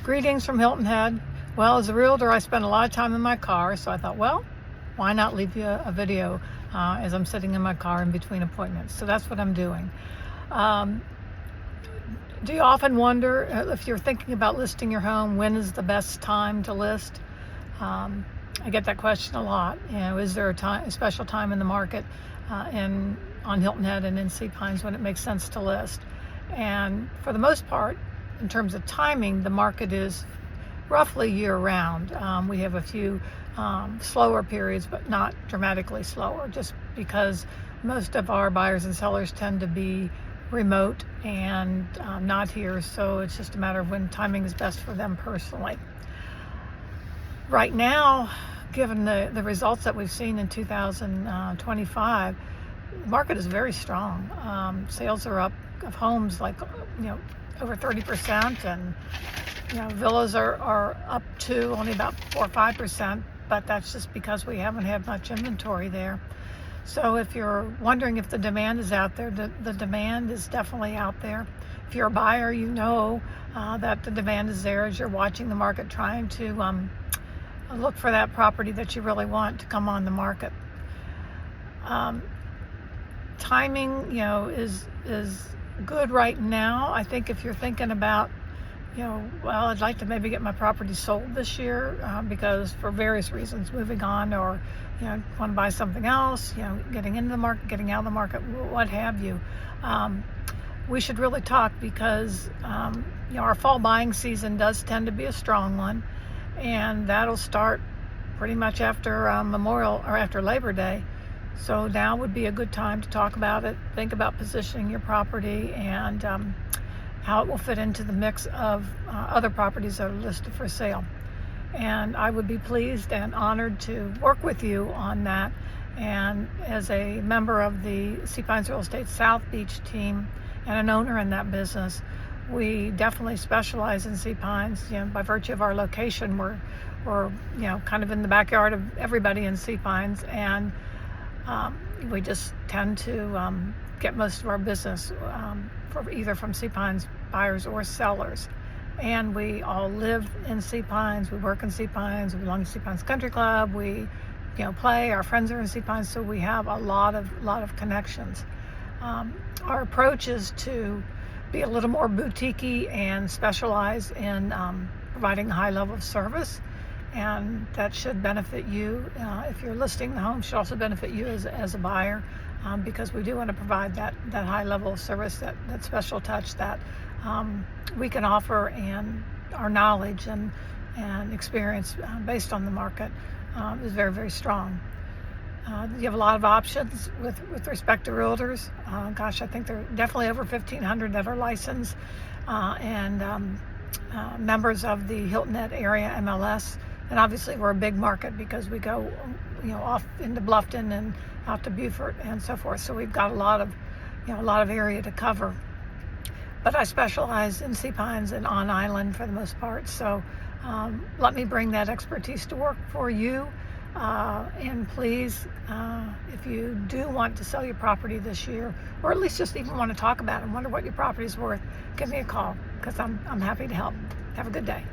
Greetings from Hilton Head. Well, as a realtor, I spend a lot of time in my car, so I thought, well, why not leave you a video as I'm sitting in my car in between appointments? So that's what I'm doing. Do you often wonder if you're thinking about listing your home, when is the best time to list? I get that question a lot. Is there a special time in the market on Hilton Head and in Sea Pines when it makes sense to list? And for the most part, in terms of timing, the market is roughly year-round. We have a few slower periods, but not dramatically slower, just because most of our buyers and sellers tend to be remote and not here, so it's just a matter of when timing is best for them personally. Right now, given the results that we've seen in 2025, the market is very strong. Sales are up of homes like over 30%, and villas are up to only about 4 or 5%, but that's just because we haven't had much inventory there. So if you're wondering if the demand is out there, the demand is definitely out there. If you're a buyer, you know that the demand is there as you're watching the market, trying to look for that property that you really want to come on the market. Timing, is good right now. I think if you're thinking about, well, I'd like to maybe get my property sold this year because for various reasons, moving on, or want to buy something else, getting into the market, getting out of the market, what have you. We should really talk because our fall buying season does tend to be a strong one, and that'll start pretty much after Memorial or after Labor Day. So now would be a good time to talk about it, think about positioning your property and how it will fit into the mix of other properties that are listed for sale. And I would be pleased and honored to work with you on that. And as a member of the Sea Pines Real Estate South Beach team and an owner in that business, we definitely specialize in Sea Pines. By virtue of our location, we're kind of in the backyard of everybody in Sea Pines, and we just tend to get most of our business either from Sea Pines buyers or sellers. And we all live in Sea Pines, we work in Sea Pines, we belong to Sea Pines Country Club, we play, our friends are in Sea Pines, so we have a lot of connections. Our approach is to be a little more boutique-y and specialize in providing a high level of service. And that should benefit you. If you're listing the home, should also benefit you as a buyer, because we do want to provide that high level of service, that special touch that we can offer, and our knowledge and experience based on the market is very, very strong. You have a lot of options with respect to realtors. I think there are definitely over 1,500 that are licensed and members of the Hilton Head area MLS. And obviously we're a big market because we go, off into Bluffton and out to Beaufort and so forth. So we've got a lot of area to cover. But I specialize in Sea Pines and on island for the most part. So let me bring that expertise to work for you. And please, if you do want to sell your property this year, or at least just even want to talk about it and wonder what your property is worth, give me a call, because I'm happy to help. Have a good day.